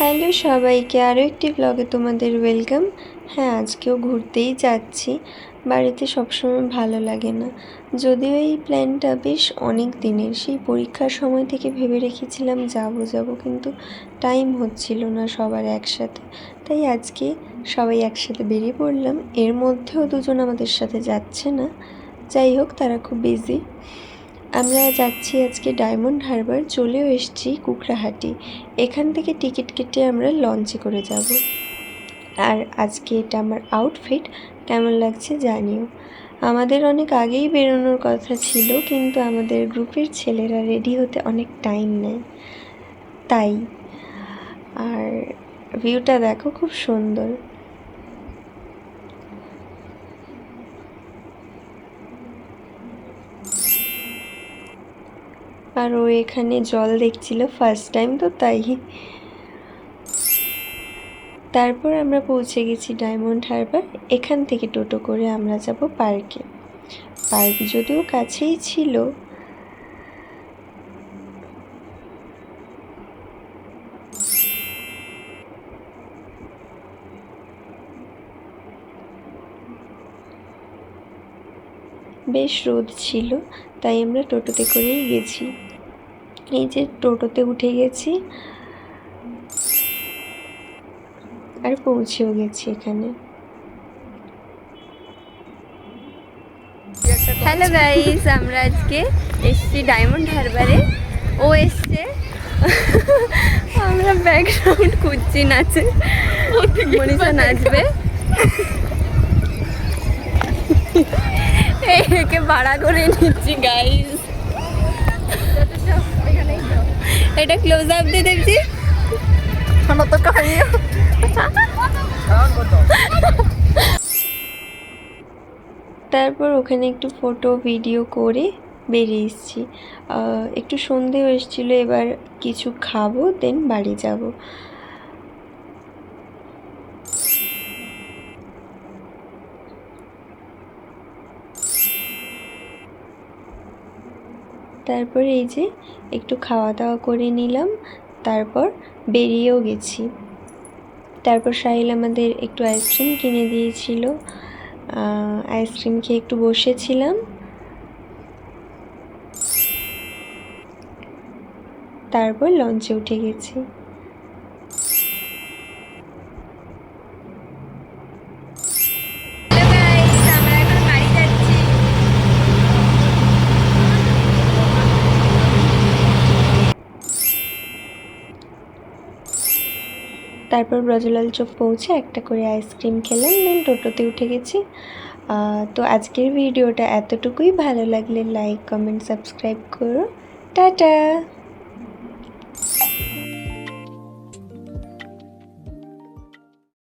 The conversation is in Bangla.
হ্যালো সবাইকে, আরও একটি ব্লগে তোমাদের ওয়েলকাম। হ্যাঁ, আজকেও ঘুরতেই যাচ্ছি। বাড়িতে সবসময় ভালো লাগে না, যদিও এই প্ল্যানটা বেশ অনেক দিনের। সেই পরীক্ষার সময় থেকে ভেবে রেখেছিলাম যাব, কিন্তু টাইম হচ্ছিল না সবার একসাথে। তাই আজকে সবাই একসাথে বেরিয়ে পড়লাম। এর মধ্যেও দুজন আমাদের সাথে যাচ্ছে না, যাই হোক তারা খুব বিজি। আমরা যাচ্ছি আজকে ডায়মন্ড হারবার, চলেও এসেছি কুকড়াহাটি। এখান থেকে টিকিট কেটে আমরা লঞ্চে করে যাব। আর আজকে এটা আমার আউটফিট, কেমন লাগছে জানিও। আমাদের অনেক আগেই বেরোনোর কথা ছিল, কিন্তু আমাদের গ্রুপের ছেলেরা রেডি হতে অনেক টাইম নেয়, তাই। আর ভিউটা দেখো, খুব সুন্দর। আর ও এখানে জল দেখছিল ফার্স্ট টাইম, তো তাই। তারপর আমরা পৌঁছে গেছি ডায়মন্ড হারবার। এখান থেকে টোটো করে আমরা যাব পার্কে। পার্ক যদিও কাছেই ছিল, বেশ রোদ ছিল, তাই আমরা টোটোতে করেই গেছি। এই যে টোটোতে উঠে গেছি আর পৌঁছেও গেছি এখানে। হ্যালো গাইস, আমরা আজকে এসছি ডায়মন্ড হারবারে। ও এসছে, আমরা ব্যাকগ্রাউন্ড খুঁজছি নাচে। মনীষা নাচবে, একে ভাড়া করে নিচ্ছি গাইস। এটা ক্লোজ আপ দিয়ে দেখছি। তারপর ওখানে একটু ফটো ভিডিও করে বেরিয়ে এসেছি। একটু সন্ধেও এসেছিলো, এবার কিছু খাবো, দেন বাড়ি যাব। তারপর এই যে একটু খাওয়া দাওয়া করে নিলাম, তারপর বেরিয়েও গেছি। তারপর সাহিল আমাদের একটু আইসক্রিম কিনে দিয়েছিল, আইসক্রিম খেয়ে একটু বসেছিলাম। তারপর লঞ্চে উঠে গেছি। তারপর ব্রজলাল চোখ পৌঁছে একটা করে আইসক্রিম খেলাম, দেন টোটোতে উঠে গেছি। তো আজকের ভিডিওটা এতটুকুই। ভালো লাগলে লাইক, কমেন্ট, সাবস্ক্রাইব করো। টাটা।